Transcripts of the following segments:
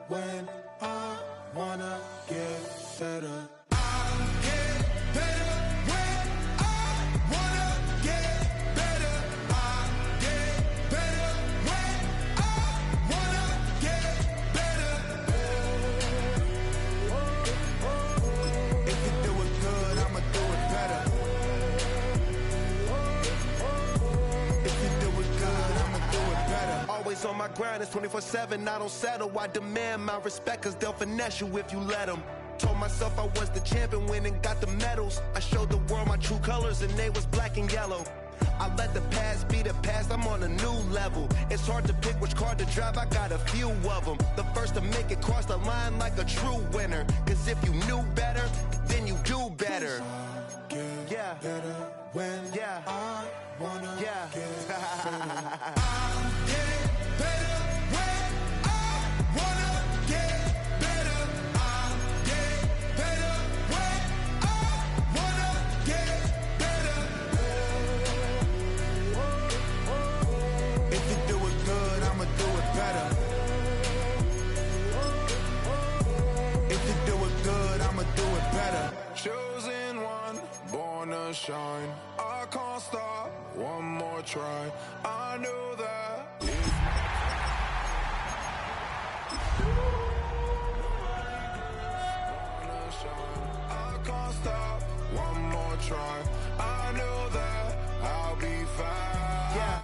when I wanna get better. On my grind, it's 24/7, I don't settle. I demand my respect, cause they'll finesse you if you let them. Told myself I was the champion, went and got the medals. I showed the world my true colors and they was black and yellow. I let the past be the past, I'm on a new level. It's hard to pick which car to drive, I got a few of them. The first to make it cross the line like a true winner. Cause if you knew better, then you do better. Yeah, better when I wanna get better. Chosen one, born to shine. I can't stop, one more try. I know that. I can't stop, one more try. I know that I'll be fine. Yeah.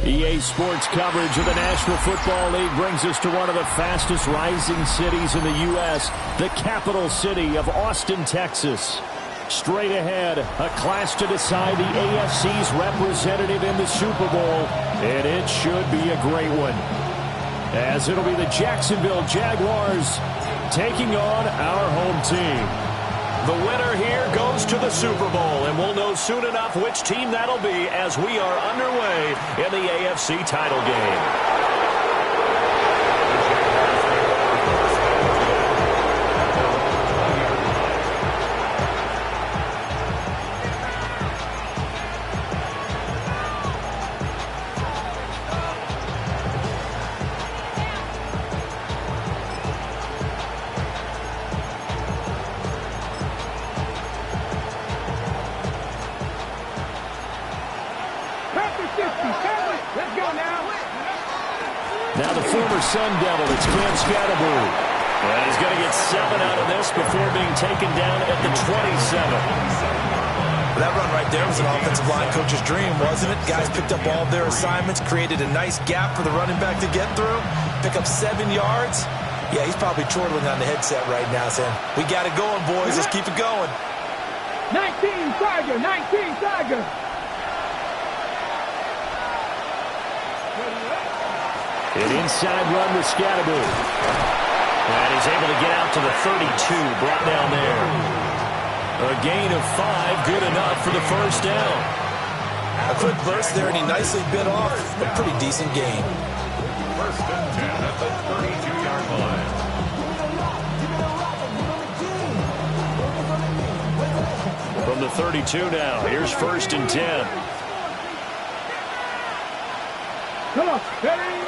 EA Sports coverage of the National Football League brings us to one of the fastest rising cities in the U.S., the capital city of Austin, Texas. Straight ahead, a clash to decide the AFC's representative in the Super Bowl, and it should be a great one, as it'll be the Jacksonville Jaguars taking on our home team. The winner here goes to the Super Bowl, and we'll know soon enough which team that'll be as we are underway in the AFC title game. Now the former Sun Devil, it's Cam Scatterboo. And he's going to get 7 out of this before being taken down at the 27. That run right there was an offensive line coach's dream, wasn't it? Guys picked up all their assignments, created a nice gap for the running back to get through, pick up 7 yards. Yeah, he's probably chortling on the headset right now saying, we got it going, boys. Let's keep it going. 19 Tiger, 19 Tiger. An inside run with Scatterboo. And he's able to get out to the 32, brought down there. A gain of 5, good enough for the first down. A quick burst there, and he nicely bit off a pretty decent gain. First and 10 at the 32-yard line. From the 32 now, here's first and 10. Come on, ready?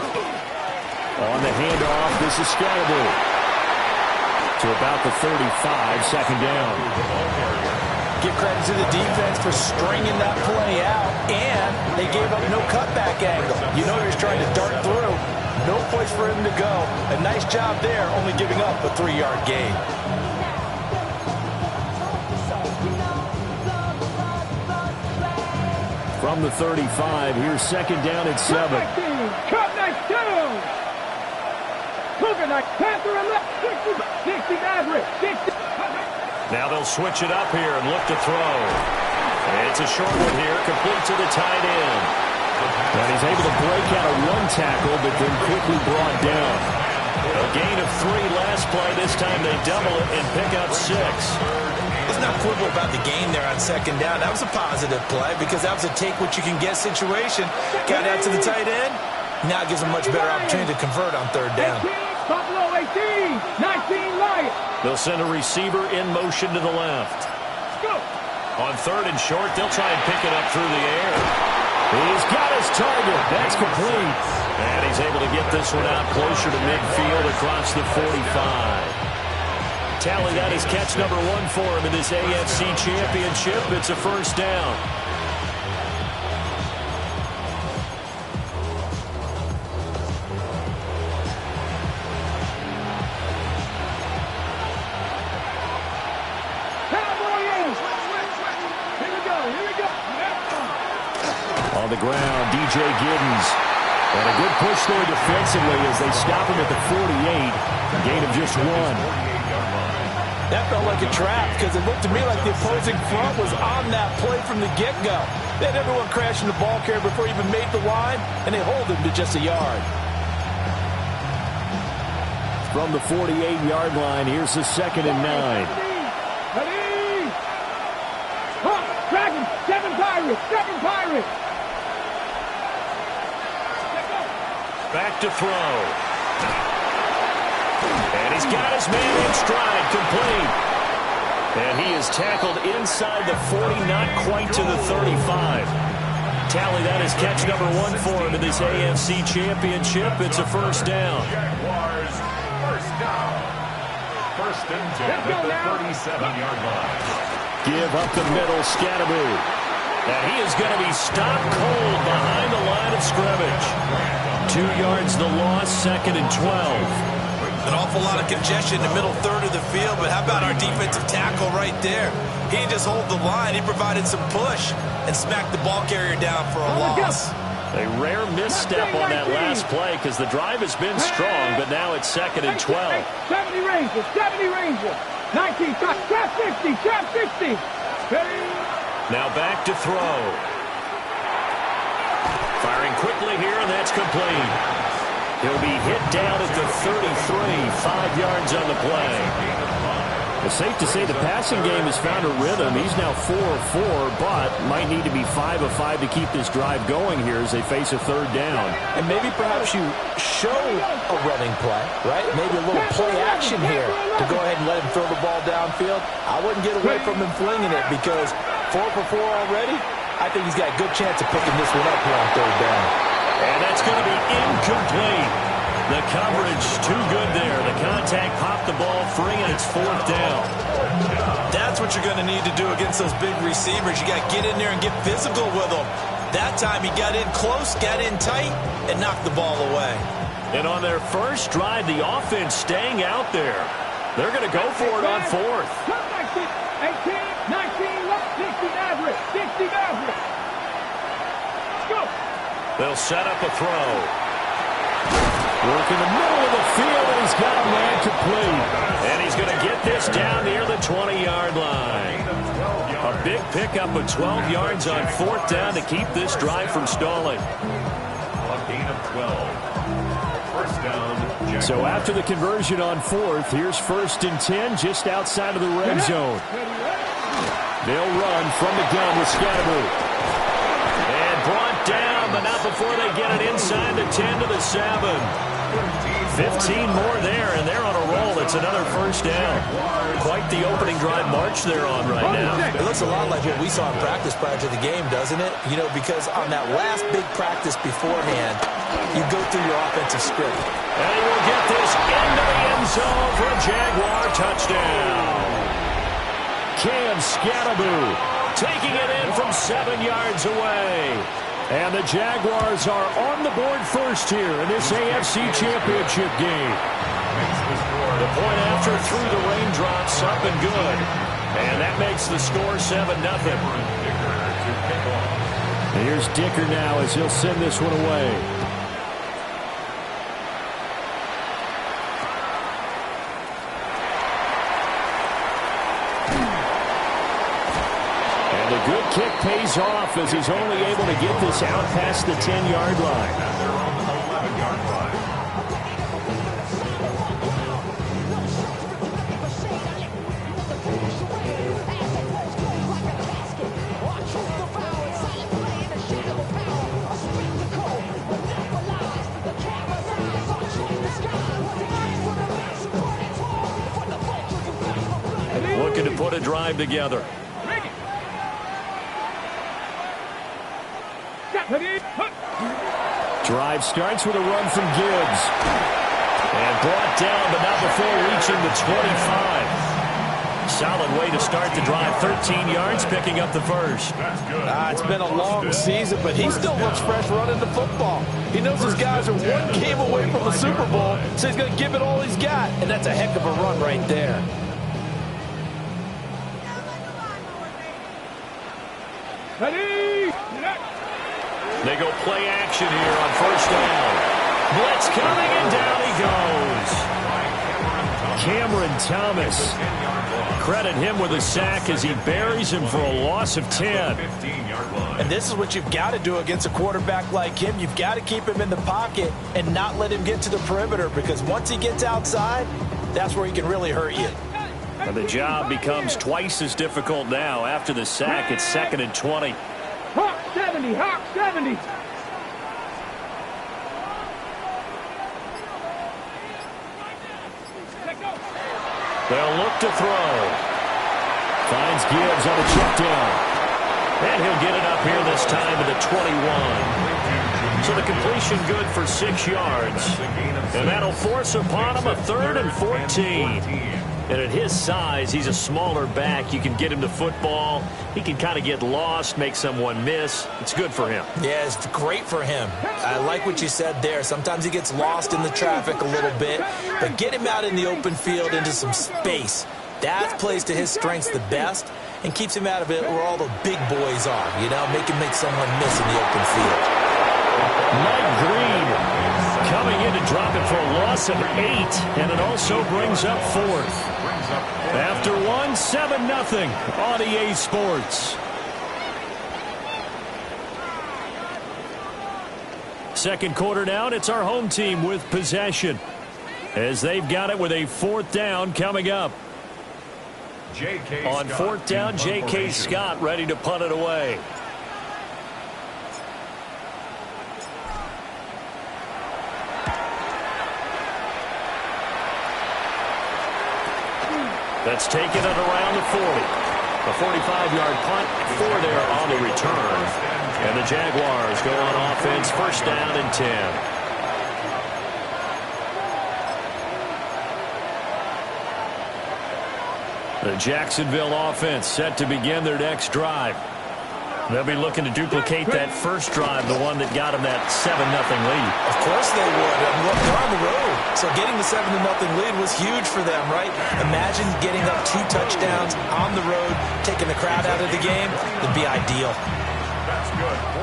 On the handoff, this is Scatterboo. To about the 35, second down. Give credit to the defense for stringing that play out, and they gave up no cutback angle. You know he was trying to dart through. No place for him to go. A nice job there, only giving up a 3-yard gain. From the 35, here's second down at 7. Cut next down. Cougar night, Panther and left, 60 average, 60. Now they'll switch it up here and look to throw. And it's a short one here, complete to the tight end. And he's able to break out of 1 tackle, but then quickly brought down. A gain of 3 last play. This time they double it and pick up 6. Let's not quibble about the gain there on second down. That was a positive play because that was a take-what-you-can-get situation. Got out to the tight end. Now it gives them a much better opportunity to convert on third down. Buffalo 18, 19 Lions. They'll send a receiver in motion to the left. Go. On third and short, they'll try and pick it up through the air. He's got his target. That's complete. And he's able to get this one out closer to midfield across the 45. Tally that is catch number 1 for him in this AFC Championship. It's a first down. On the ground, DJ Giddens. And a good push there defensively as they stop him at the 48. Gain of just 1. That felt like a trap because it looked to me like the opposing front was on that play from the get-go. They had everyone crashing the ball carrier before he even made the line, and they hold him to just a yard. From the 48-yard line, here's the 2nd and 9. Ready? Dragon, 7 Pirates, 7 Pirates. Back to throw. And he's got his man in stride, complete. And he is tackled inside the 40, not quite to the 35. Tally that is catch number 1 for him in this AFC Championship. It's a first down. Jaguars, first down. First and 10 at the 37-yard line. Give up the middle, Scatteroo. And he is going to be stopped cold behind the line of scrimmage. 2 yards the loss, 2nd and 12. An awful lot of congestion in the middle third of the field, but how about our defensive tackle right there? He didn't just hold the line. He provided some push and smacked the ball carrier down for a loss. A rare misstep on that last play because the drive has been strong, but now it's 2nd and 12. 70 Rangers, 70 Rangers. 19, trap 50, trap 50. Now back to throw. Firing quickly here, and that's complete. He'll be hit down at the 33, 5 yards on the play. It's safe to say the passing game has found a rhythm. He's now 4 of 4, but might need to be 5 of 5 to keep this drive going here as they face a 3rd down. And maybe perhaps you show a running play, right? Maybe a little play action here to go ahead and let him throw the ball downfield. I wouldn't get away from him flinging it because 4 for 4 already. I think he's got a good chance of picking this one up here on 3rd down. And that's going to be incomplete. The coverage too good there. The contact popped the ball free, and it's 4th down. That's what you're going to need to do against those big receivers. You got to get in there and get physical with them. That time he got in close, got in tight, and knocked the ball away. And on their first drive, the offense staying out there. They're going to go for it on 4th. 18, 19, 60 Maverick, 60 Maverick. Let's go. They'll set up a throw. Work in the middle of the field, and he's got a man complete. And he's going to get this down near the 20-yard line. A big pickup of 12 yards on 4th down to keep this drive from stalling. A gain of 12. First down, Jaguars. So after the conversion on 4th, here's 1st and 10 just outside of the red zone. They'll run from the gun with Scatteroo. And brought down, but not before they get it inside the 10 to the 7. 15 more there, and they're on a roll. It's another first down. Quite the opening drive march they're on right now. It looks a lot like what we saw in practice prior to the game, doesn't it? You know, because on that last big practice beforehand, you go through your offensive script. And he will get this into the end zone for a Jaguar touchdown. Cam Scatteroo taking it in from 7 yards away. And the Jaguars are on the board first here in this AFC Championship game. The point after through the raindrops, up and good. And that makes the score 7-0. And here's Dicker now as he'll send this one away. Good kick pays off as he's only able to get this out past the 10-yard line. And they're on the 11-yard line. Looking to put a drive together. Drive starts with a run from Gibbs. And brought down, but not before reaching the 25. Solid way to start the drive. 13 yards, picking up the first. It's been a long season, but he still looks fresh running the football. He knows his guys are one game away from the Super Bowl, so he's going to give it all he's got. And that's a heck of a run right there. They go play action here on first down. Blitz coming, and down he goes. Cameron Thomas. Credit him with a sack as he buries him for a loss of 10. And this is what you've got to do against a quarterback like him. You've got to keep him in the pocket and not let him get to the perimeter, because once he gets outside, that's where he can really hurt you. And the job becomes twice as difficult now. After the sack, it's 2nd and 20. Hawk 70, Hawk 70. They'll look to throw. Finds Gibbs on a check down. And he'll get it up here this time to the 21. So the completion good for 6 yards. And that'll force upon him a 3rd and 14. And at his size, he's a smaller back. You can get him to football. He can kind of get lost, make someone miss. It's good for him. Yeah, it's great for him. I like what you said there. Sometimes he gets lost in the traffic a little bit, but get him out in the open field into some space. That plays to his strengths the best and keeps him out of it where all the big boys are, you know, make someone miss in the open field. Mike Green coming in to drop it for a loss of 8, and it also brings up 4th. After 7-0 on EA Sports. Second quarter now, and it's our home team with possession, as they've got it with a 4th down coming up. On 4th down, J.K. Scott ready to punt it away. That's taken it around the 40. A 45-yard punt, 4 there on the return. And the Jaguars go on offense, 1st down and 10. The Jacksonville offense set to begin their next drive. They'll be looking to duplicate that first drive, the one that got them that 7-0 lead. Of course they would. Look, they're on the road. So getting the 7-0 lead was huge for them, right? Imagine getting up 2 touchdowns on the road, taking the crowd out of the game. It'd be ideal.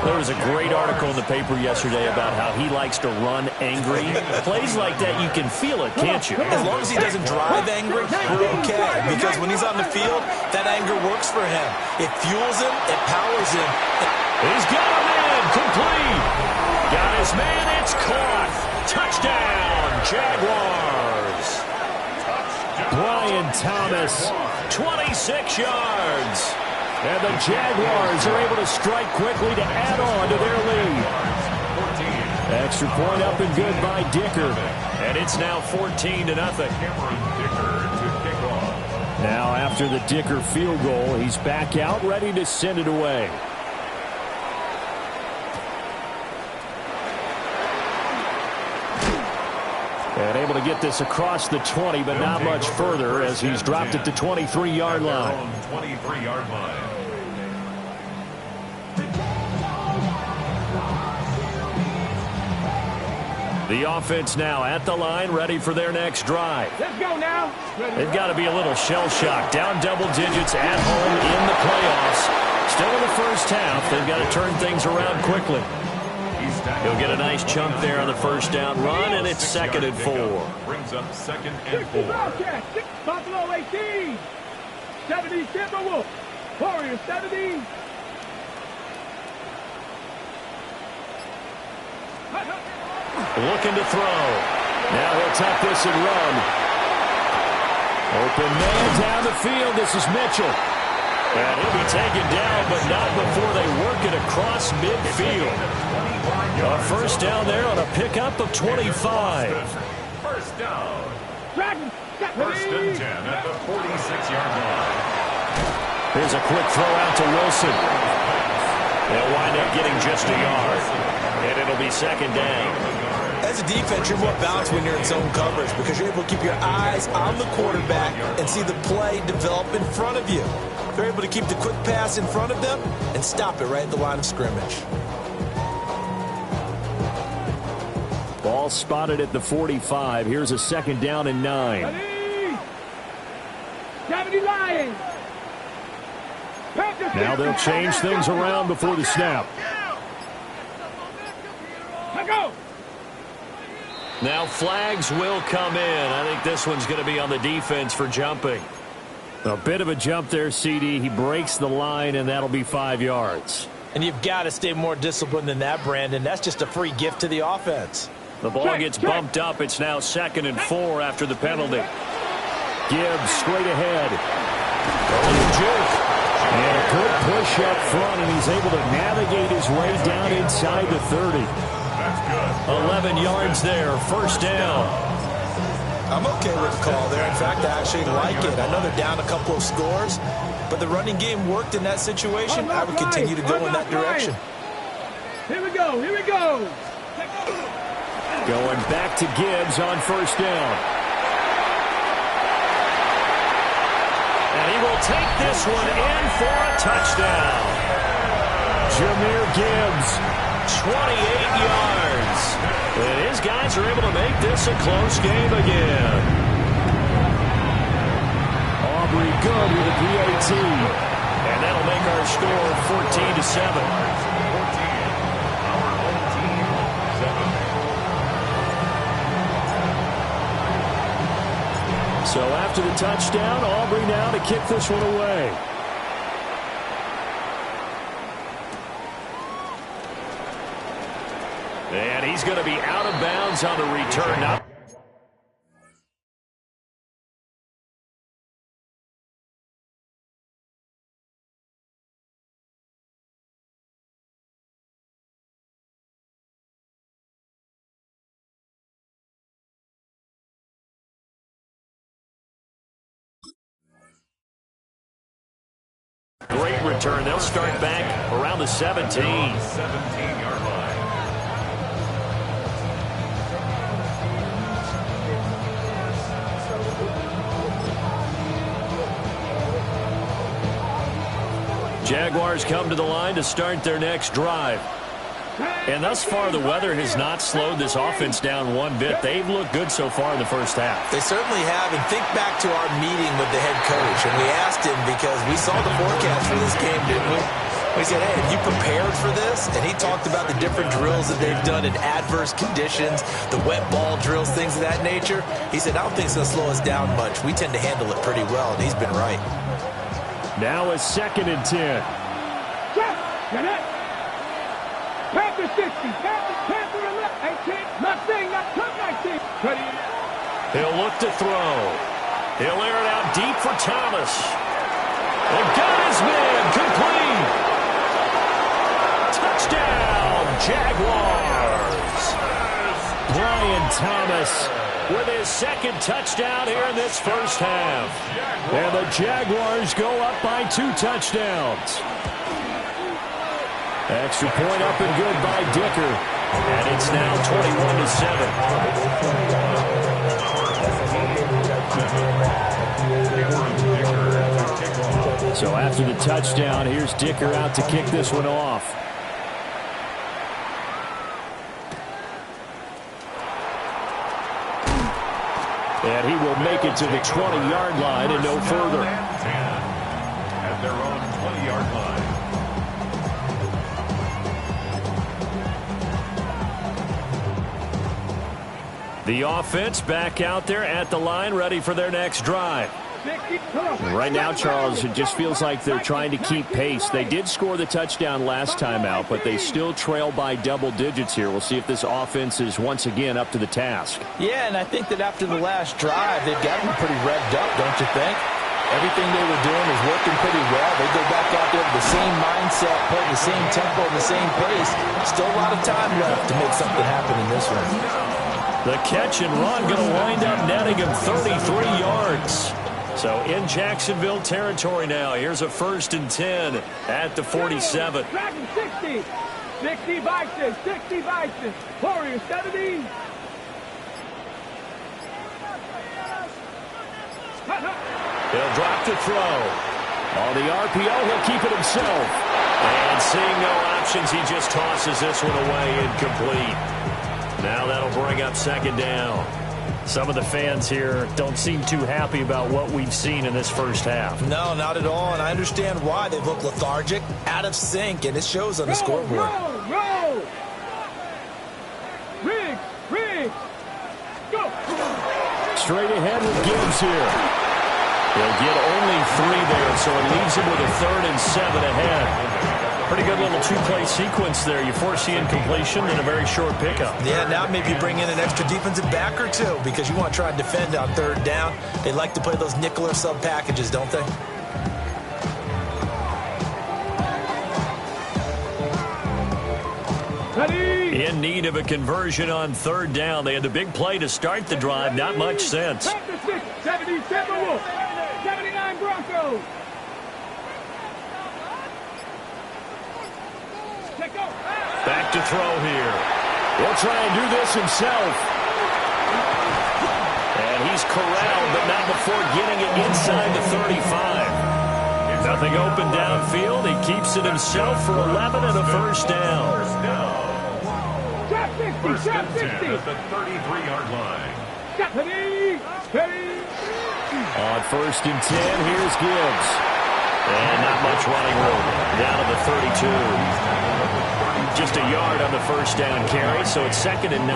There was a great article in the paper yesterday about how he likes to run angry. Plays like that, you can feel it, can't you? As long as he doesn't drive angry, we're okay. Because when he's on the field, that anger works for him. It fuels him, it powers him. He's got a man, complete. Got his man, it's caught. Touchdown, Jaguars. Brian Thomas, 26 yards. And the Jaguars are able to strike quickly to add on to their lead. Extra point up and good by Dicker. And it's now 14-0. Now after the Dicker field goal, he's back out ready to send it away. And able to get this across the 20, but not much further as he's dropped at the 23-yard line. 23-yard line. The offense now at the line, ready for their next drive. Let's go now. They've got to be a little shell-shocked. Down double digits at home in the playoffs. Still in the first half. They've got to turn things around quickly. He'll get a nice chunk there on the first down run, and it's 2nd and 4. Brings up 2nd and 4. Buffalo 18. 70 Timberwolves. Warriors 70. Looking to throw. Now he'll tap this and run. Open man down the field. This is Mitchell. And he'll be taken down, but not before they work it across midfield. A first down there on a pickup of 25. First down. First and 10 at the 46-yard line. Here's a quick throw out to Wilson. They'll wind up getting just a yard, and it'll be second down. As a defense, you're more balanced when you're in zone coverage because you're able to keep your eyes on the quarterback and see the play develop in front of you. They're able to keep the quick pass in front of them and stop it right at the line of scrimmage. Ball spotted at the 45. Here's a second down and 9. 70 Lions. Now they'll change things around before the snap. Go. Now flags will come in. I think this one's going to be on the defense for jumping. A bit of a jump there, CD. He breaks the line, and that'll be 5 yards. And you've got to stay more disciplined than that, Brandon. That's just a free gift to the offense. The ball gets bumped up. It's now 2nd and 4 after the penalty. Gibbs straight ahead. And a good push up front, and he's able to navigate his way down inside the 30. That's good. 11 yards there, first down. I'm okay with the call there. In fact, I actually like it. I know they're down a couple of scores, but the running game worked in that situation. I would continue to go in that direction. Here we go. Here we go. Going back to Gibbs on first down. And he will take this one in for a touchdown. Jahmyr Gibbs, 28 yards. And his guys are able to make this a close game again. Aubrey good with a PAT. And that'll make our score 14-7. So after the touchdown, Aubrey now to kick this one away. And he's going to be out of bounds on the return. Now great return. They'll start back around the 17. 17-yard line. Jaguars come to the line to start their next drive. And thus far, the weather has not slowed this offense down one bit. They've looked good so far in the first half. They certainly have. And think back to our meeting with the head coach. And we asked him because we saw the forecast for this game, didn't we? We said, hey, have you prepared for this? And he talked about the different drills that they've done in adverse conditions, the wet ball drills, things of that nature. He said, I don't think it's going to slow us down much. We tend to handle it pretty well, and he's been right. Now a 2nd and 10. Panther 60. Panther 18. Not saying not tough 19. He'll look to throw. He'll air it out deep for Thomas. And got his man complete. Touchdown, Jaguars. Brian Thomas with his 2nd touchdown here in this first half. And the Jaguars go up by 2 touchdowns. Extra point up and good by Dicker. And it's now 21-7. So after the touchdown, here's Dicker out to kick this one off. And he will make it to the 20-yard line and no further. At their own 20-yard line. The offense back out there at the line, ready for their next drive. Right now, Charles, it just feels like they're trying to keep pace. They did score the touchdown last time out, but they still trail by double digits here. We'll see if this offense is once again up to the task. Yeah, and I think that after the last drive, they've got to be pretty revved up, don't you think? Everything they were doing is working pretty well. They go back out there with the same mindset, playing the same tempo, the same pace. Still a lot of time left to make something happen in this one. The catch and run going to wind up netting him 33 yards. So in Jacksonville territory now. Here's a 1st and 10 at the 47. 60. 60 Vikings. 60 Vikings. Warriors 70. He'll drop to throw. On the RPO, he'll keep it himself. And seeing no options, he just tosses this one away incomplete. Now that'll bring up 2nd down. Some of the fans here don't seem too happy about what we've seen in this first half. No, not at all, and I understand why. They look lethargic, out of sync, and it shows on the scoreboard. Roll! Riggs! Go! Straight ahead with Gibbs here. He'll get only 3 there, so it leaves him with a 3rd and 7 ahead. Pretty good little 2-play sequence there. You force the incompletion and a very short pickup. Yeah, now maybe bring in an extra defensive back or 2 because you want to try and defend on 3rd down. They like to play those nickel or sub packages, don't they? Ready? In need of a conversion on 3rd down. They had the big play to start the drive. Not much sense. 77 Wolves. 79 Broncos. Back to throw here. He'll try and do this himself. And he's corralled, but not before getting it inside the 35. Nothing open downfield. He keeps it himself for 11 and a 1st down. First and 10 at the 33-yard line. On 1st and 10, here's Gibbs. And not much running room. Down to the 32. Just a yard on the 1st down carry, so it's 2nd and 9.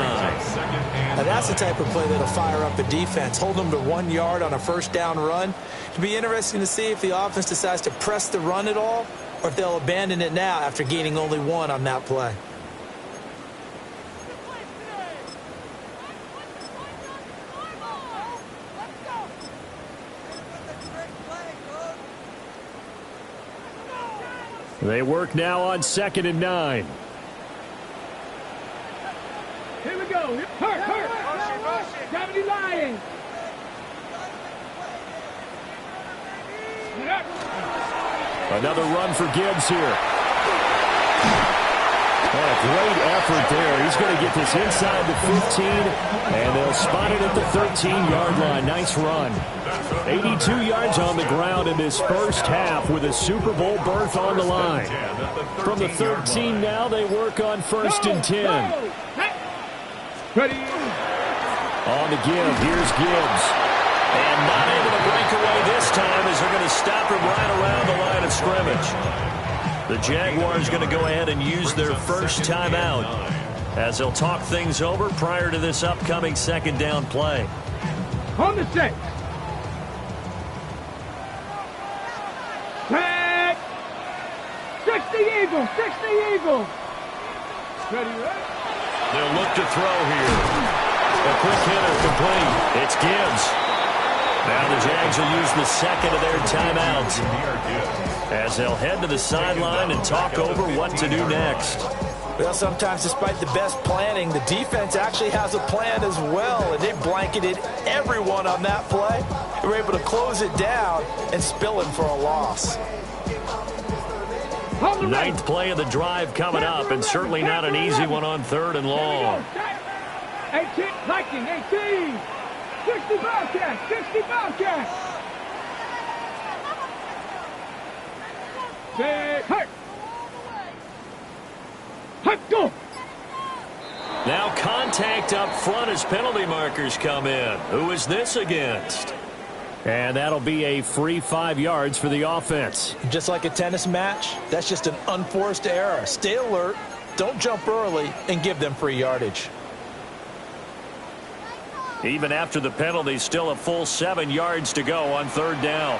Now that's the type of play that'll fire up a defense. Hold them to 1 yard on a 1st down run. It'll be interesting to see if the offense decides to press the run at all or if they'll abandon it now after gaining only 1 on that play. They work now on 2nd and 9. Here we go. Hurt. 70 Lions. Another run for Gibbs here. Oh, great effort there. He's going to get this inside the 15, and they'll spot it at the 13-yard line. Nice run. 82 yards on the ground in this first half with a Super Bowl berth on the line. From the 13 now, they work on 1st and 10. Ready. On the give, here's Gibbs. And not able to break away this time as they're going to stop him right around the line of scrimmage. The Jaguars going to go ahead and use their first timeout as they'll talk things over prior to this upcoming 2nd down play. On the set. Set. 60 Eagles. 60 Eagles. Ready, right? They'll look to throw here. A quick hitter complete. It's Gibbs. Now the Jags will use the 2nd of their timeouts as they'll head to the sideline and talk over what to do next. Well, sometimes despite the best planning, the defense actually has a plan as well, and they blanketed everyone on that play. They were able to close it down and spill him for a loss. 9th play of the drive coming up, and certainly not an easy one on 3rd and long. 18, Viking, 18. 60 Bobcats, 60 Bobcats. Hurt. Go. Now contact up front as penalty markers come in. Who is this against? And that'll be a free 5 yards for the offense. Just like a tennis match, that's just an unforced error. Stay alert, don't jump early, and give them free yardage. Even after the penalty, still a full 7 yards to go on 3rd down.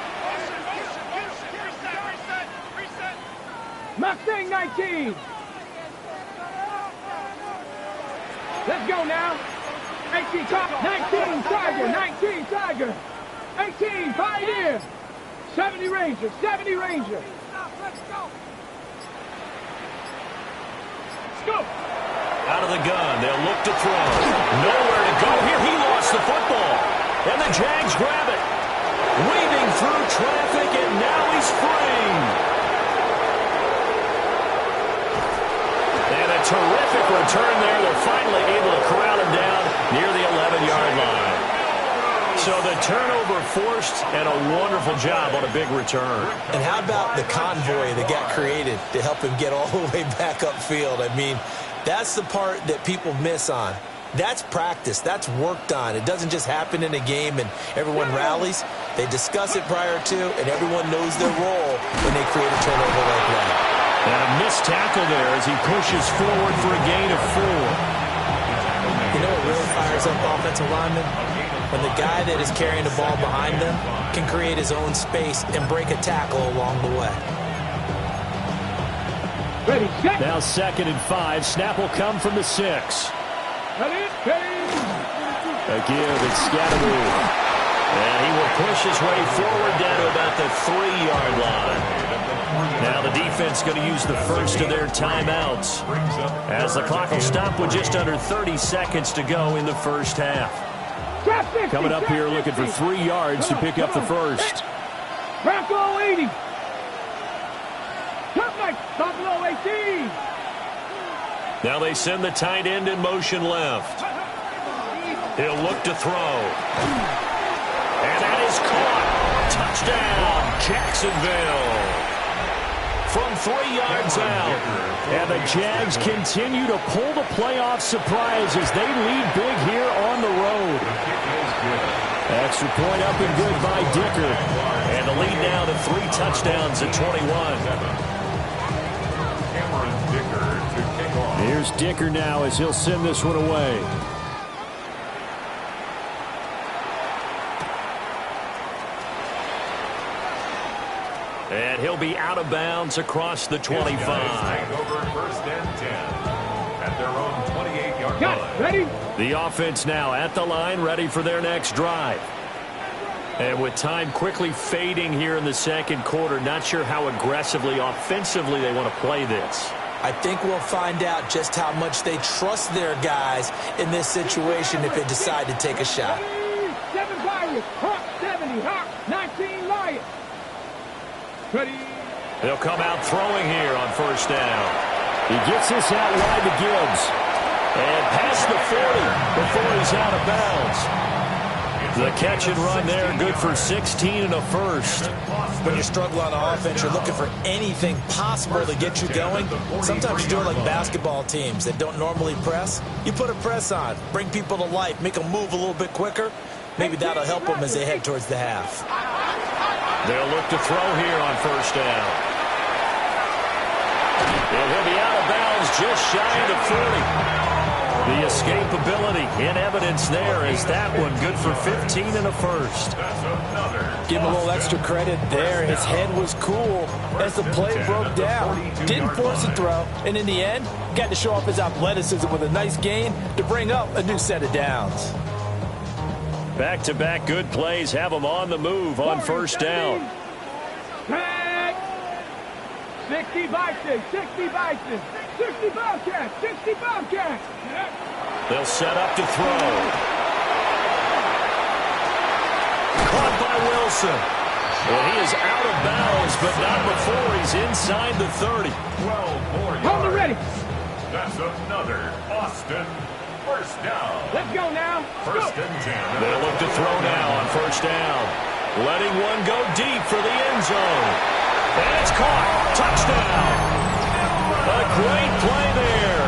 Mustang 19. Let's go now. 18 top, 19 Tiger, 19 Tiger. 18 Pioneer. 70 Ranger, 70 Ranger. Let's go. Out of the gun, they'll look to throw. Nowhere to go here. He lost the football. And the Jags grab it. Weaving terrific return there. They're finally able to corral him down near the 11-yard line. So the turnover forced, and a wonderful job on a big return. And how about the convoy that got created to help him get all the way back upfield? I mean, that's the part that people miss on. That's practice. That's worked on. It doesn't just happen in a game and everyone rallies. They discuss it prior to, and everyone knows their role when they create a turnover like that. And a missed tackle there as he pushes forward for a gain of 4. You know what really fires up offensive linemen? When the guy that is carrying the ball behind them can create his own space and break a tackle along the way. Ready, set. Now 2nd and 5. Snap will come from the 6. Ready, Again, it's Scatteroo. And he will push his way forward down to about the 3-yard line. Now the defense going to use the first of their timeouts as the clock will stop with just under 30 seconds to go in the first half. Coming up here looking for 3 yards to pick up the first. Bronco 80. Top night, Buffalo 18. Now they send the tight end in motion left. He'll look to throw. And that is caught. Touchdown, Jacksonville. From 3 yards out. And the Jags continue to pull the playoff surprise as they lead big here on the road. Extra point up and good by Dicker. And the lead now to 3 touchdowns at 21. Here's Dicker now as he'll send this one away. And he'll be out of bounds across the 25. Over 1st and 10 at their own 28-yard line. Ready? The offense now at the line, ready for their next drive. And with time quickly fading here in the second quarter, not sure how aggressively, offensively they want to play this. I think we'll find out just how much they trust their guys in this situation if they decide to take a shot. 7 Pirates, Hawk 70, Hawk 19 Lions. Ready? They'll come out throwing here on 1st down. He gets this out wide to Gibbs. And past the 40 before he's out of bounds. The catch and run there, good for 16 and a first. When you struggle on offense, you're looking for anything possible to get you going. Sometimes you do it like basketball teams that don't normally press. You put a press on, bring people to life, make them move a little bit quicker. Maybe that'll help them as they head towards the half. They'll look to throw here on 1st down. And he'll be out of bounds just shy of the 40. The escapability in evidence there is that one good for 15 and a first. Give him a little extra credit there. His head was cool as the play broke down. Didn't force a throw, and in the end, got to show off his athleticism with a nice gain to bring up a new set of downs. Back-to-back good plays have them on the move on 1st down. 60 Bison, 60 Bison, 60 Bobcats, 60 Bobcats. They'll set up to throw. Caught by Wilson. Well, he is out of bounds, but not before he's inside the 30. 12 more yards. Hold it ready. That's another Austin 1st down. Let's go now. 1st and 10. They'll look to throw now on 1st down. Letting one go deep for the end zone. And it's caught. Touchdown. A great play there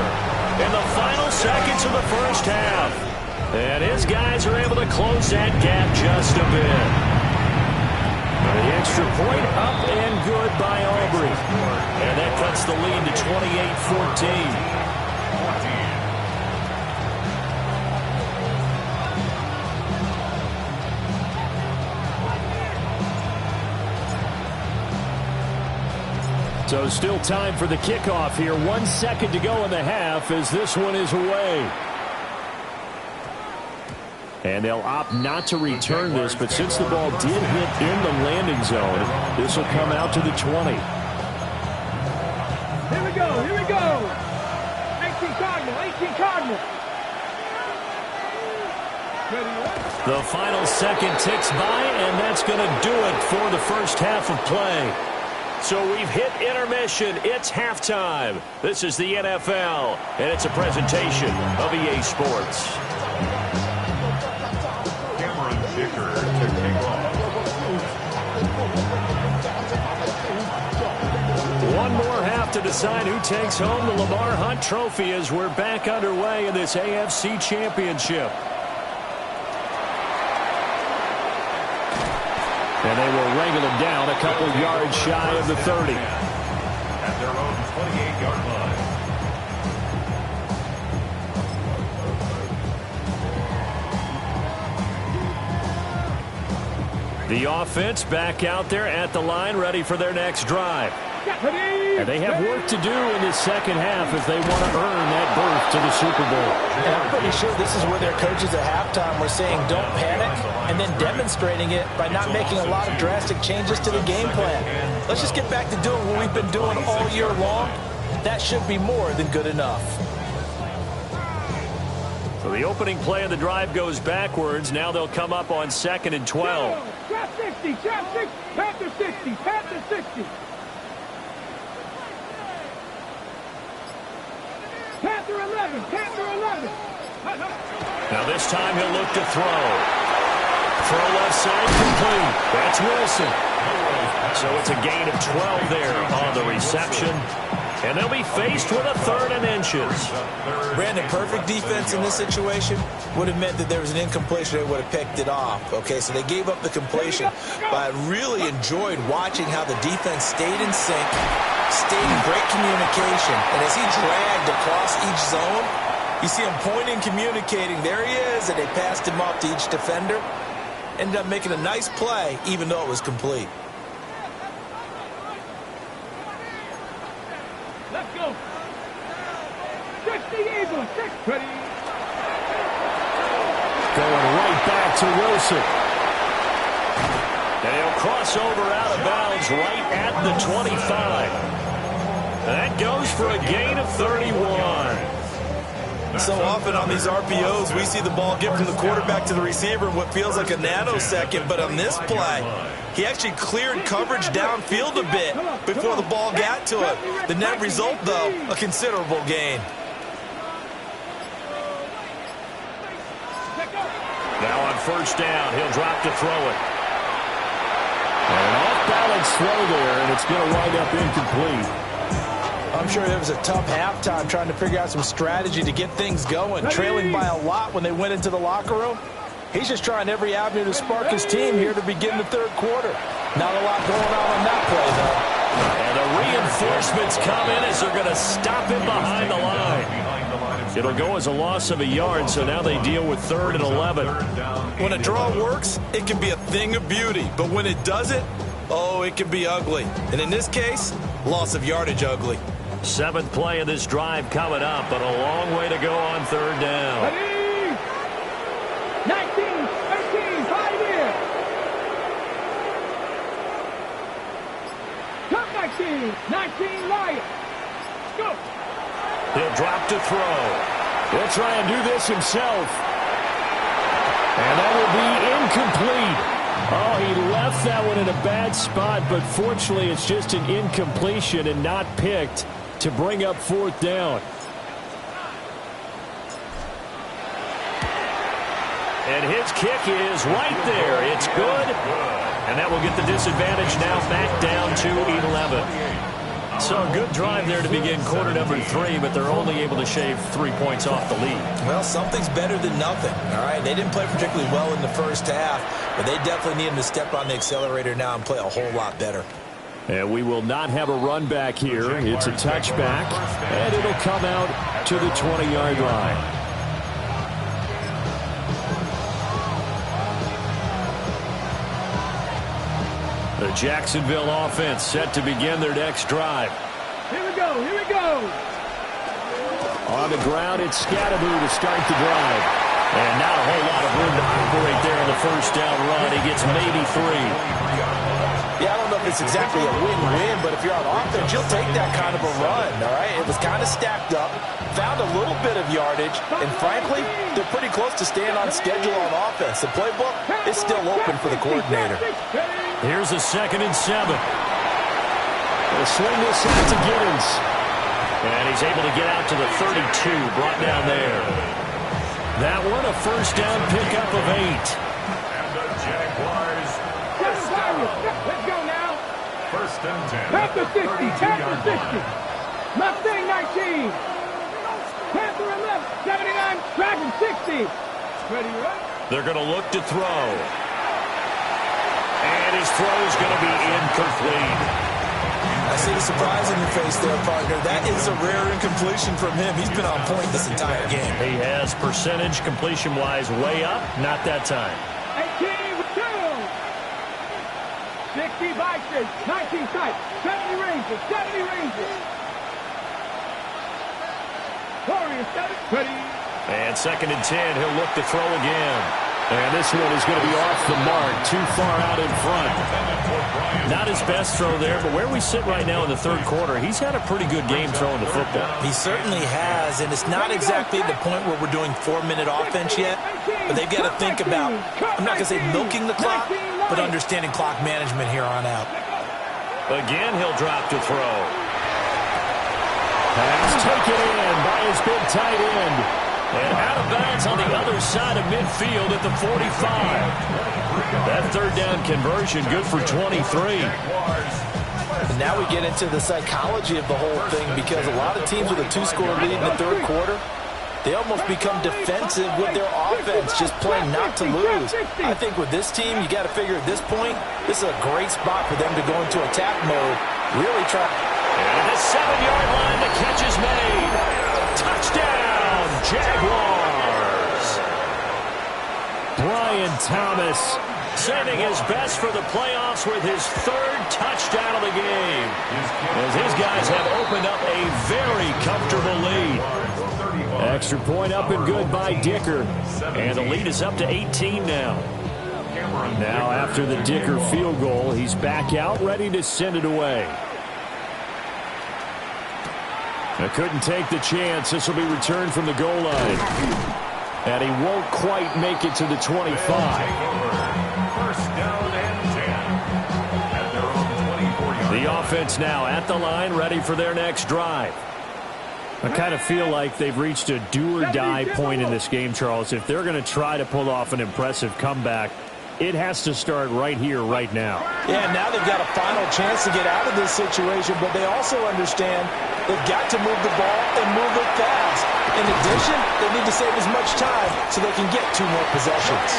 in the final seconds of the first half. And his guys are able to close that gap just a bit. The extra point up and good by Aubrey. And that cuts the lead to 28-14. So still time for the kickoff here. 1 second to go in the half as this one is away. And they'll opt not to return this, but since the ball did hit in the landing zone, this will come out to the 20. Here we go, here we go. 18 Cardinal, 18 Cardinal. The final second ticks by, and that's going to do it for the first half of play. So we've hit intermission. It's halftime. This is the NFL, and it's a presentation of EA Sports. Cameron Dicker to kick off. One more half to decide who takes home the Lamar Hunt Trophy as we're back underway in this AFC Championship. And they will wrangle him down a couple yards shy of the 30. At their own 28-yard line. The offense back out there at the line, ready for their next drive. And they have work to do in the second half if they want to earn that berth to the Super Bowl. And I'm pretty sure this is where their coaches at halftime were saying don't panic, and then demonstrating it by not making a lot of drastic changes to the game plan. Let's just get back to doing what we've been doing all year long. That should be more than good enough. So the opening play of the drive goes backwards. Now they'll come up on 2nd and 12. Trap 60, trap 60, Panther 60, Panther 60. Panther 11, Panther 11. Now this time he'll look to throw. Throw left side complete. That's Wilson. So it's a gain of 12 there on the reception. And they'll be faced with a 3rd and inches. Brandon, perfect defense in this situation would have meant that there was an incompletion. They would have picked it off. Okay, so they gave up the completion. But I really enjoyed watching how the defense stayed in sync, stayed in great communication. And as he dragged across each zone, you see him pointing, communicating. There he is, and they passed him off to each defender. Ended up making a nice play, even though it was complete. Let's go. 60 Eagles, 6. Ready. Going right back to Wilson. And he'll cross over out of bounds right at the 25. That goes for a gain of 31. So often on these RPOs, we see the ball get from the quarterback to the receiver in what feels like a nanosecond. But on this play, he actually cleared coverage downfield a bit before the ball got to him. The net result, though, a considerable gain. Now on 1st down, he'll drop to throw it. And an off-balance throw there, and it's going to wind up incomplete. I'm sure it was a tough halftime trying to figure out some strategy to get things going. Trailing by a lot when they went into the locker room. He's just trying every avenue to spark his team here to begin the 3rd quarter. Not a lot going on that play, though. And the reinforcements come in as they're going to stop him behind the line. It'll go as a loss of a yard, so now they deal with 3rd and 11. When a draw works, it can be a thing of beauty. But when it doesn't, oh, it can be ugly. And in this case, loss of yardage ugly. 7th play of this drive coming up, but a long way to go on 3rd down. Ready. 19, 13, 5 here. Come 19, 19 Lions. Go. He'll drop to throw. He'll try and do this himself. And that will be incomplete. Oh, he left that one in a bad spot, but fortunately it's just an incompletion and not picked to bring up 4th down. And his kick is right there. It's good. And that will get the disadvantage now back down to 11. So a good drive there to begin quarter number 3, but they're only able to shave 3 points off the lead. Well, something's better than nothing, all right? They didn't play particularly well in the first half, but they definitely need him to step on the accelerator now and play a whole lot better. And we will not have a run back here. It's a touchback, and it'll come out to the 20-yard line. The Jacksonville offense set to begin their next drive. Here we go, here we go. On the ground, it's Scatteroo to start the drive. And not a whole lot of room to operate there on the 1st down run. He gets maybe 3. Yeah, I don't know if it's exactly a win-win, but if you're on offense, you'll take that kind of a run, all right? It was kind of stacked up, found a little bit of yardage, and frankly, they're pretty close to staying on schedule on offense. The playbook is still open for the coordinator. Here's a 2nd and 7. They'll swing this out to Giddens. And he's able to get out to the 32, brought down there. That one, a first down pickup of 8. And the Jaguars first down. Let's go now. First and 10. Panther 60, 32-yard Panther 60. line. Mustang 19. Panther 11, 79, Dragon 60. Ready, right? They're going to look to throw. And his throw is going to be incomplete. I see the surprise in your face there, partner. That is a rare incompletion from him. He's been on point this entire game. He has percentage completion-wise way up. Not that time. 18 with 2. 60 Vikings, 19 sight, 70 Rangers, 70 Rangers. Warriors 7, ready. And second and 10, he'll look to throw again. And this one is going to be off the mark, too far out in front. Not his best throw there, but where we sit right now in the third quarter, he's had a pretty good game throwing the football. He certainly has, and it's not exactly the point where we're doing 4-minute offense yet, but they've got to think about, I'm not going to say milking the clock, but understanding clock management here on out. Again, he'll drop to throw. Pass taken in by his big tight end. And out of bounds on the other side of midfield at the 45. That third down conversion good for 23. And now we get into the psychology of the whole thing, because a lot of teams with a 2-score lead in the third quarter, they almost become defensive with their offense, just playing not to lose. I think with this team, you got to figure at this point, this is a great spot for them to go into attack mode. Really try. And at the 7-yard line, the catch is made. Touchdown, Jaguars. Brian Thomas saving his best for the playoffs with his third touchdown of the game, as his guys have opened up a very comfortable lead. Extra point up and good by Dicker, and the lead is up to 18 now. Now after the Dicker field goal, he's back out ready to send it away. I couldn't take the chance. This will be returned from the goal line. And he won't quite make it to the 25. First down and 10. At their own 24-yard line. The offense now at the line, ready for their next drive. I kind of feel like they've reached a do-or-die point in this game, Charles. If they're going to try to pull off an impressive comeback, it has to start right here, right now. Yeah, now they've got a final chance to get out of this situation, but they also understand they've got to move the ball and move it fast. In addition, they need to save as much time so they can get 2 more possessions.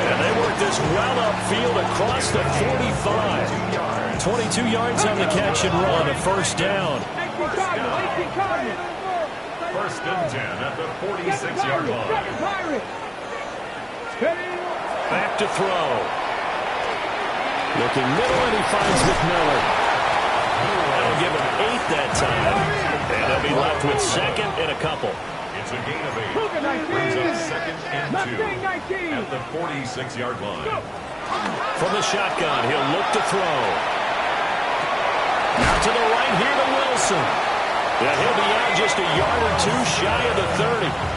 And they work this well upfield across the 45. 22 yards on the catch and run, a first down. First and 10 at the 46-yard line. Back to throw. Looking middle, and he finds McMillan. That'll give him 8 that time. And they'll be left with second and a couple. It's a gain of 8. Brings up second and 2 at the 46-yard line. From the shotgun, he'll look to throw. Out to the right here to Wilson. And he'll be out just a yard or 2 shy of the 30.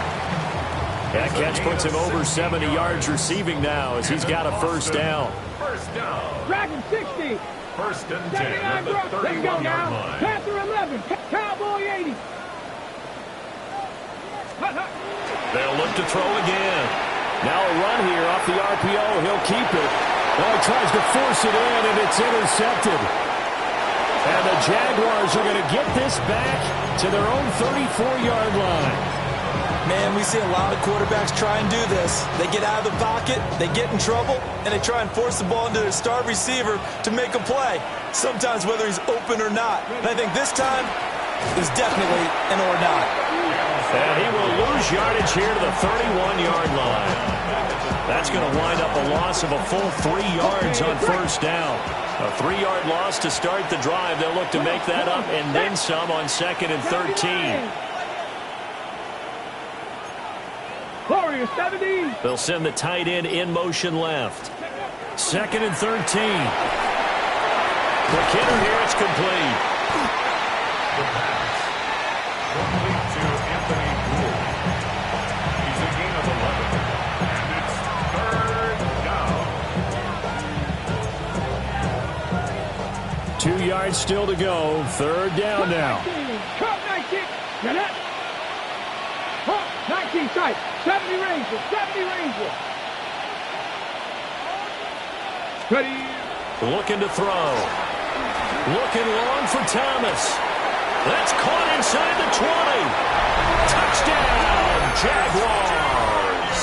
That catch puts him over 70 yards receiving now as he's got a first down. First down. Dragon 60. First and 10 at the 31-yard line. Panther 11. Cowboy 80. They'll look to throw again. Now a run here off the RPO. He'll keep it. Oh, he tries to force it in, and it's intercepted. And the Jaguars are going to get this back to their own 34-yard line. Man, we see a lot of quarterbacks try and do this. They get out of the pocket, they get in trouble, and they try and force the ball into their star receiver to make a play, sometimes whether he's open or not. And I think this time, it was definitely an or not. And he will lose yardage here to the 31-yard line. That's going to wind up a loss of a full 3 yards on first down. A 3-yard loss to start the drive. They'll look to make that up and then some on second and 13. Warriors 70. They'll send the tight end in motion left. Second and 13. McKinnon here, it's complete. The pass. Complete to Anthony Gould. He's a gain of 11. And it's third down. 2 yards still to go. Third down now. 19. Get it. 19 tight. 70 Rangers. 70 Rangers. Ready. Looking to throw. Looking long for Thomas. That's caught inside the 20. Touchdown, Jaguars.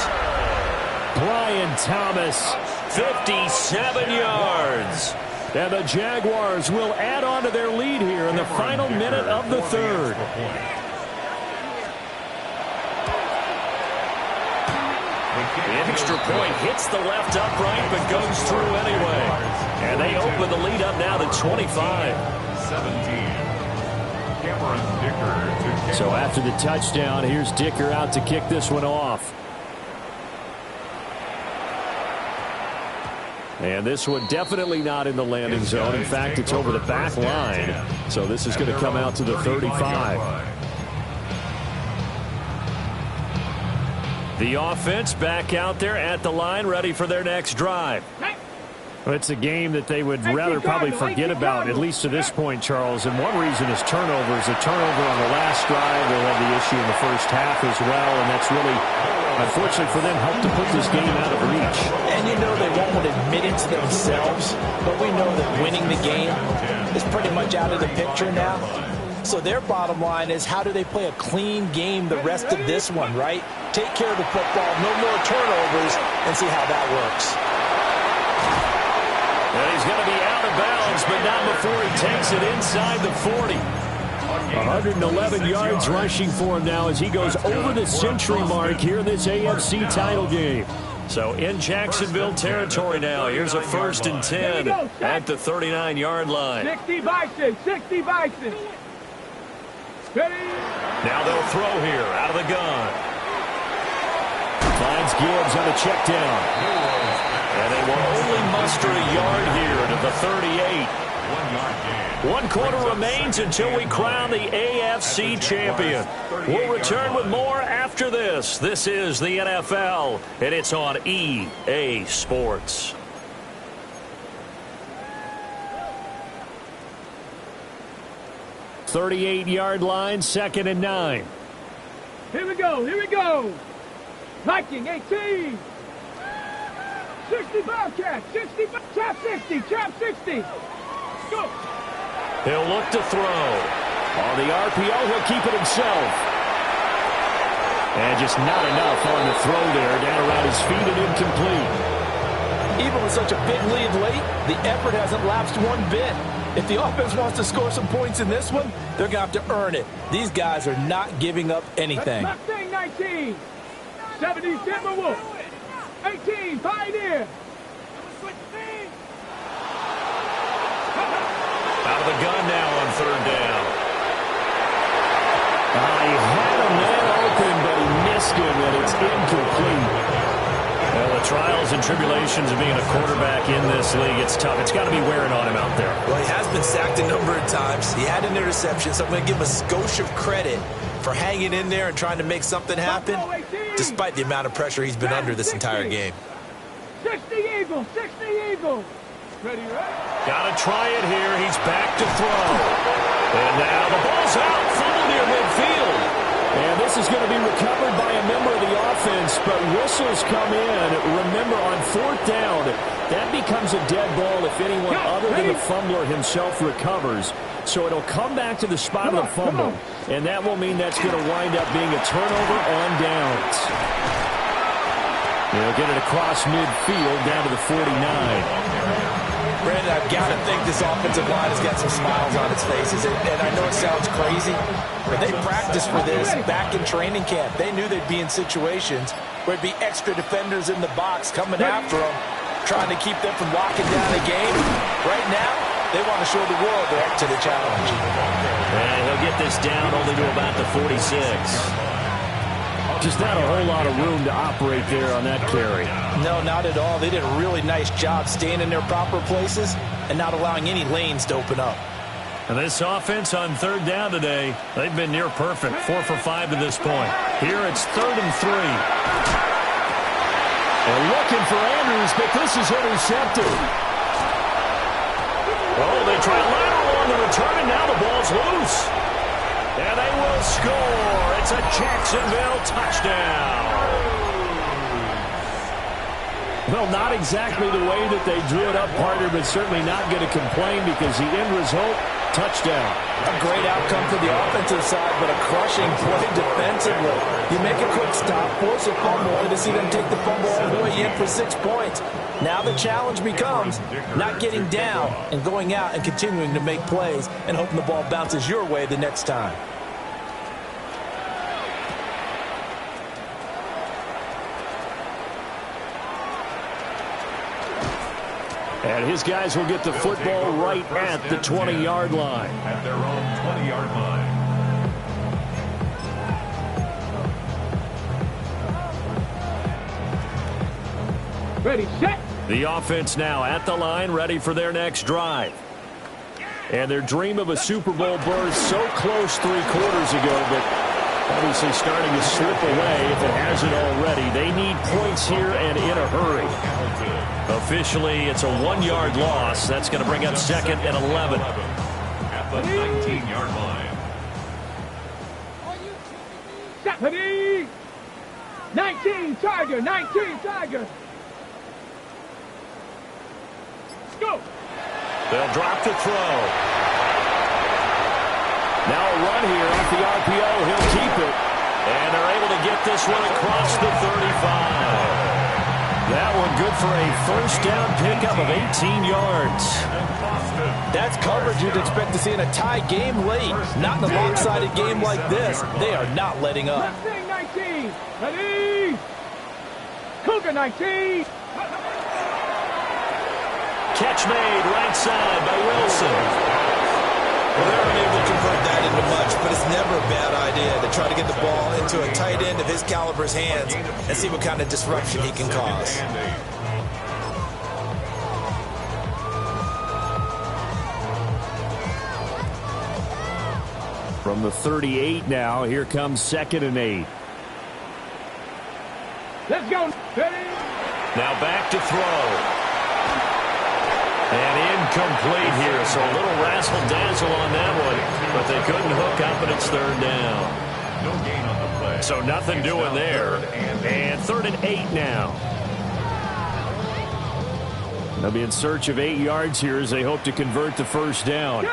Brian Thomas, 57 yards. And the Jaguars will add on to their lead here in the final minute of the third. The extra point hits the left upright but goes through anyway. And they open the lead up now to 25. 17. Cameron Dicker. So after the touchdown, here's Dicker out to kick this one off. And this one definitely not in the landing zone. In fact, it's over the back line. So this is going to come out to the 35. The offense back out there at the line, ready for their next drive. It's a game that they would rather probably forget about, at least to this point, Charles. And one reason is turnovers. A turnover on the last drive. They had the issue in the first half as well. And that's really, unfortunately for them, helped to put this game out of reach. And you know they won't want to admit it to themselves, but we know that winning the game is pretty much out of the picture now. So their bottom line is, how do they play a clean game the rest of this one, right? Take care of the football, no more turnovers, and see how that works. And he's going to be out of bounds, but not before he takes it inside the 40. 111 yards rushing for him now as he goes over the century mark here in this AFC title game. So in Jacksonville territory now. Here's a 1st and 10 at the 39-yard line. 60 Bison. 60 Bison. Ready. Now they'll throw here out of the gun. Finds Gibbs on a check down. And they will only muster a yard here to the 38. 1 yard gain. 1 quarter remains until we crown the AFC champion. We'll return with more after this. This is the NFL, and it's on EA Sports. .38-yard line, 2nd and 9. Here we go. Here we go. Viking 18. 60 Bobcats. 60. Chop 60. Chop 60. Go. He'll look to throw. On the RPO, he'll keep it himself. And just not enough on the throw there. Down around his feet and incomplete. Even with such a big lead late, the effort hasn't lapsed one bit. If the offense wants to score some points in this one, they're going to have to earn it. These guys are not giving up anything. Mustang 19. 70 Timberwolf. 18 Pioneer. Out of the gun now on 3rd down. He had a man open, but he missed him, and it's incomplete. Well, the trials and tribulations of being a quarterback in this league, it's tough. It's got to be wearing on him out there. Well, he has been sacked a number of times. He had an interception, so I'm going to give him a skosh of credit for hanging in there and trying to make something happen, despite the amount of pressure he's been under this entire game. 60 Eagles. 60 Eagles. Ready, right? Got to try it here. He's back to throw. And now the ball's out. Full near midfield. And this is going to be recovered by a member of the offense, but whistles come in. Remember, on 4th down, that becomes a dead ball if anyone other than the fumbler himself recovers. So it'll come back to the spot of the fumble, and that will mean that's going to wind up being a turnover on downs. They'll get it across midfield down to the 49. Brandon, I've got to think this offensive line has got some smiles on its faces. And I know it sounds crazy, but they practiced for this back in training camp. They knew they'd be in situations where there'd be extra defenders in the box coming after them, trying to keep them from locking down the game. Right now, they want to show the world they're up to the challenge. And he'll get this down only to about the 46. Just not a whole lot of room to operate there on that carry. No, not at all. They did a really nice job staying in their proper places and not allowing any lanes to open up. And this offense on 3rd down today, they've been near perfect. 4 for 5 to this point. Here it's 3rd and 3. They're looking for Andrews, but this is intercepted. Oh, they try to line on the return, and now the ball's loose. And they will score. It's a Jacksonville touchdown. Well, not exactly the way that they drew it up, partner, but certainly not going to complain because the end result, touchdown. A great outcome for the offensive side, but a crushing play defensively. You make a quick stop, force a fumble, only to see them take the fumble all the way in for 6 points. Now the challenge becomes not getting down and going out and continuing to make plays and hoping the ball bounces your way the next time. And his guys will get the football right at the 20-yard line. At their own 20-yard line. Ready, set. The offense now at the line, ready for their next drive. And their dream of a Super Bowl berth so close 3 quarters ago, but obviously starting to slip away if it hasn't already. They need points here and in a hurry. Officially, it's a 1-yard loss. That's going to bring up 2nd and 11. At the 19-yard line. Ready. 19, Tiger, 19, Tiger. Go. They'll drop to throw. Now a run here off the RPO. He'll keep it. And they're able to get this one across the 35. That one good for a first down pickup of 18 yards. That's coverage you'd expect to see in a tie game late. Not in a lopsided game like this. They are not letting up. Left thing, 19. Ready. Cougar, 19. Catch made right side by Wilson. Well, they're unable to convert that into much, but it's never a bad idea to try to get the ball into a tight end of his caliber's hands and see what kind of disruption he can cause. From the 38 now, here comes 2nd and 8. Let's go. Ready. Now back to throw. And incomplete here, so a little razzle-dazzle on that one, but they couldn't hook up, and it's 3rd down. No gain on the play. So nothing doing there. And 3rd and 8 now. They'll be in search of 8 yards here as they hope to convert the first down. Go.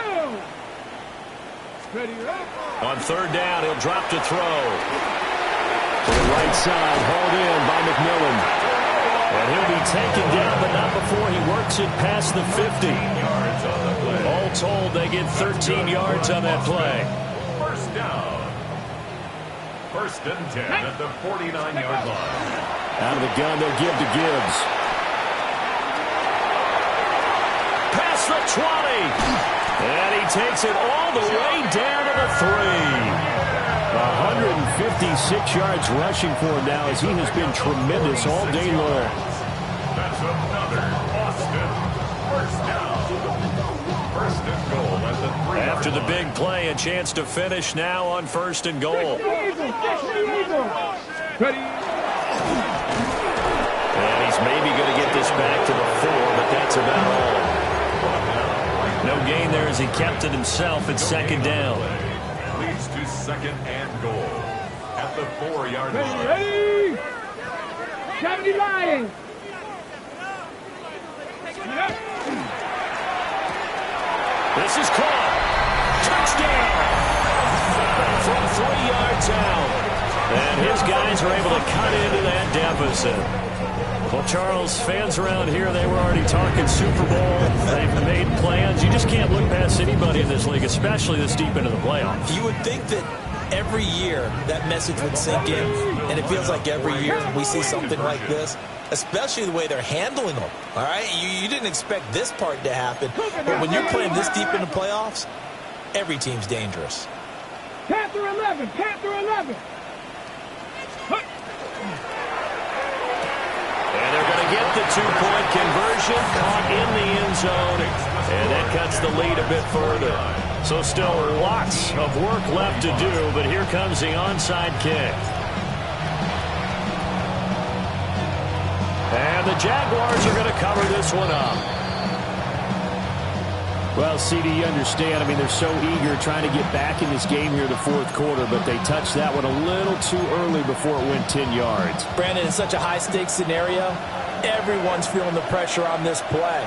Ready, up. On 3rd down, he'll drop to throw. To the right side, hauled in by McMillan. And he'll be taken down, but not before he works it past the 50. All told, they get 13 yards on that play. First down. 1st and 10 at the 49-yard line. Out of the gun, they'll give to Gibbs. Past the 20. And he takes it all the way down to the 3. 156 yards rushing for him now as he has been tremendous all day long. That's another Austin first down. 1st and goal at the 3. After the big play, a chance to finish now on 1st and goal. Ready. And he's maybe going to get this back to the 4, but that's about all. No gain there as he kept it himself at 2nd down. Leads to 2nd and goal at the 4-yard line. Ready. 70 Lions. This is caught. Touchdown. From 3 yards out. And his guys are able to cut into that deficit. Well, Charles, fans around here, they were already talking Super Bowl. They've made plans. You just can't look past anybody in this league, especially this deep into the playoffs. You would think that every year that message would sink in, and it feels like every year we see something like this, especially the way they're handling them. All right, you didn't expect this part to happen, but when you're playing this deep in the playoffs, every team's dangerous. Panther 11, Panther 11. And they're going to get the 2-point conversion, caught in the end zone, and that cuts the lead a bit further. So still lots of work left to do, but here comes the onside kick. And the Jaguars are going to cover this one up. Well, CD, you understand. I mean, they're so eager trying to get back in this game here in the fourth quarter, but they touched that one a little too early before it went 10 yards. Brandon, in such a high-stakes scenario, everyone's feeling the pressure on this play.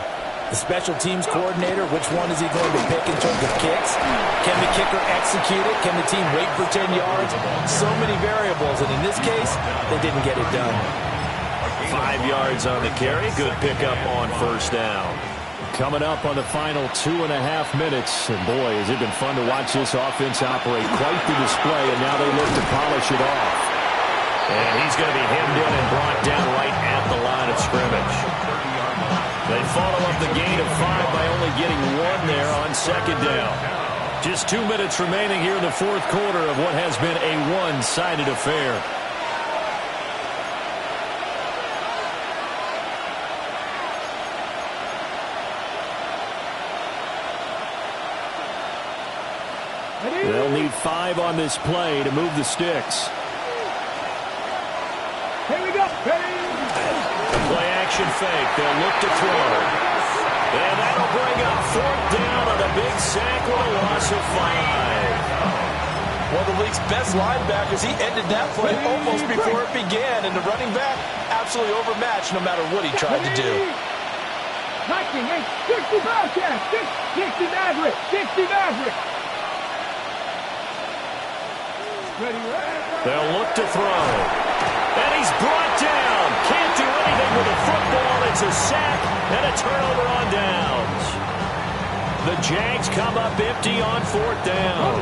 The special teams coordinator, which one is he going to pick in terms of kicks? Can the kicker execute it? Can the team wait for 10 yards? So many variables, and in this case, they didn't get it done. 5 yards on the carry. Good pickup on first down. Coming up on the final 2.5 minutes. And boy, has it been fun to watch this offense operate. Quite the display, and now they look to polish it off. And he's going to be hemmed in and brought down right at the line of scrimmage. They follow up the gain of 5 by only getting 1 there on second down. Just 2 minutes remaining here in the fourth quarter of what has been a one-sided affair. They'll need 5 on this play to move the sticks. Here we go. Play action fake. They'll look to throw. And that'll bring up fourth down on a big sack with a loss of 5. One of the league's best linebackers, he ended that play almost before it began. And the running back, absolutely overmatched no matter what he tried to do. Viking, 60 Bobcats, 60 Maverick, 60 Maverick. They'll look to throw. And he's brought down. Can't do anything with the football. It's a sack and a turnover on downs. The Jags come up empty on fourth down.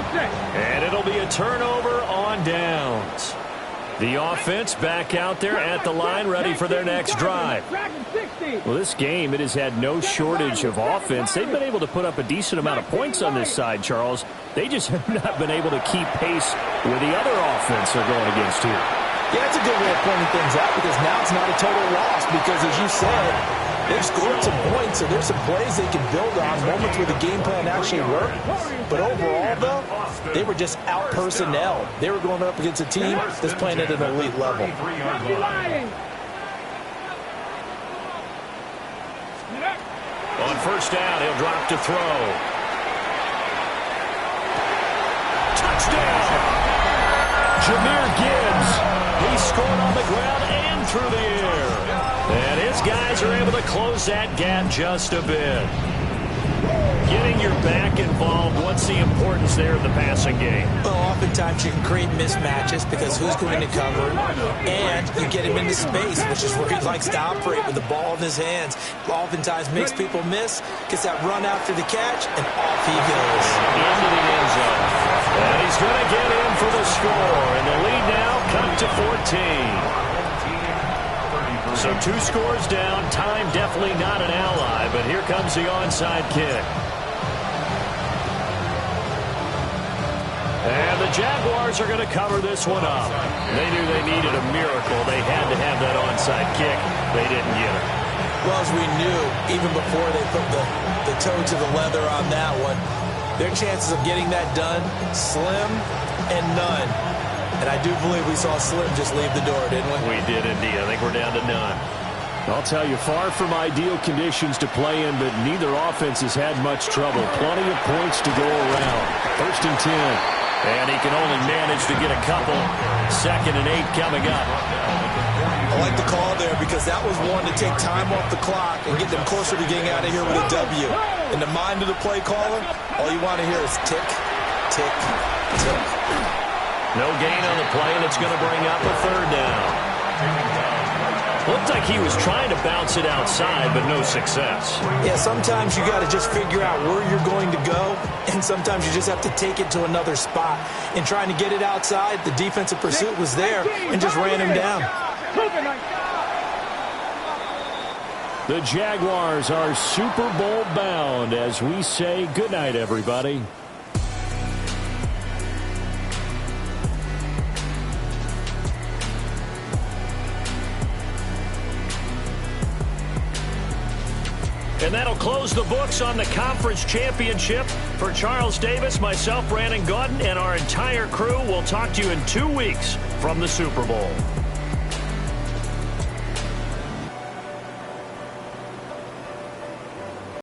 And it'll be a turnover on downs. The offense back out there at the line, ready for their next drive. Well, this game, it has had no shortage of offense. They've been able to put up a decent amount of points on this side, Charles. They just have not been able to keep pace with the other offense they're going against here. Yeah, that's a good way of pointing things out because now it's not a total loss because, as you said, they've scored some points, so there's some plays they can build on, moments where the game plan actually worked. But overall, though, they were just out-personnel. They were going up against a team that's playing at an elite level. On first down, he'll drop to throw. Touchdown! Jahmyr Gibbs. He scored on the ground and through the air. And his guys are able to close that gap just a bit. Getting your back involved, what's the importance there in the passing game? Well, oftentimes you can create mismatches because who's going to cover, and you get him into space, which is where he likes to operate with the ball in his hands. Oftentimes makes people miss, gets that run after the catch, and off he goes. Into the end zone. And he's going to get in for the score, and the lead now cut to 14. So 2 scores down. Time definitely not an ally, but here comes the onside kick. And the Jaguars are going to cover this one up. They knew they needed a miracle. They had to have that onside kick. They didn't get it. Well, as we knew, even before they put the toe to the leather on that one, their chances of getting that done, slim and none. And I do believe we saw Slim just leave the door, didn't we? We did indeed. I think we're down to none. I'll tell you, far from ideal conditions to play in, but neither offense has had much trouble. Plenty of points to go around. 1st and 10. And he can only manage to get a couple. 2nd and 8 coming up. I like the call there because that was one to take time off the clock and get them closer to getting out of here with a W. In the mind of the play caller, all you want to hear is tick, tick, tick. No gain on the play, and it's going to bring up a 3rd down. Looked like he was trying to bounce it outside, but no success. Yeah, sometimes you got to just figure out where you're going to go, and sometimes you just have to take it to another spot. In trying to get it outside, the defensive pursuit was there and just ran him down. The Jaguars are Super Bowl bound as we say goodnight, everybody. And that'll close the books on the conference championship. For Charles Davis, myself, Brandon Gaudin, and our entire crew, we'll talk to you in 2 weeks from the Super Bowl.